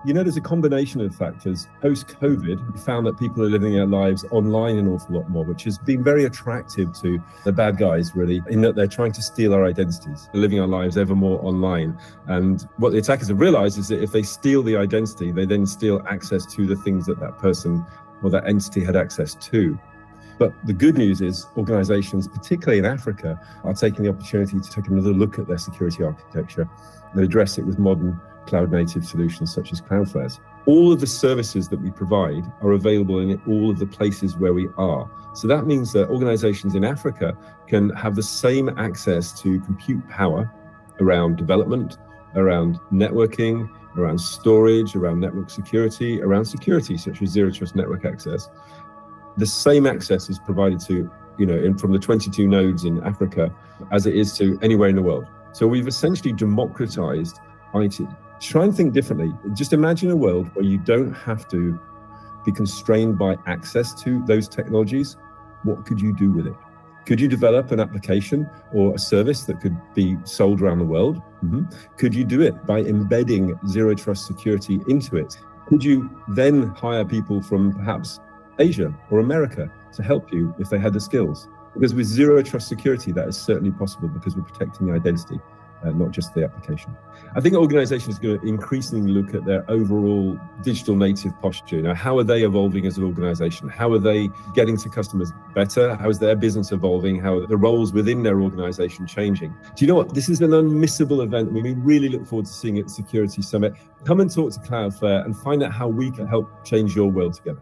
There's a combination of factors. Post-COVID, we found that people are living their lives online an awful lot more, which has been very attractive to the bad guys, really, in that they're trying to steal our identities. They're living our lives ever more online. And what the attackers have realized is that if they steal the identity, they then steal access to the things that that person or that entity had access to. But the good news is organizations, particularly in Africa, are taking the opportunity to take another look at their security architecture and address it with modern cloud-native solutions such as Cloudflare's. All of the services that we provide are available in all of the places where we are. So that means that organizations in Africa can have the same access to compute power around development, around networking, around storage, around network security, around security such as zero trust network access. The same access is provided to, from the 22 nodes in Africa as it is to anywhere in the world. So we've essentially democratized IT. Try and think differently. Just imagine a world where you don't have to be constrained by access to those technologies. What could you do with it? Could you develop an application or a service that could be sold around the world? Could you do it by embedding zero trust security into it? Could you then hire people from perhaps Asia or America to help you if they had the skills? Because with zero trust security, that is certainly possible because we're protecting the identity, not just the application. I think organizations are going to increasingly look at their overall digital native posture. How are they evolving as an organization? How are they getting to customers better? How is their business evolving? How are the roles within their organization changing? Do you know what? This is an unmissable event. We really look forward to seeing it at Security Summit. Come and talk to Cloudflare and find out how we can help change your world together.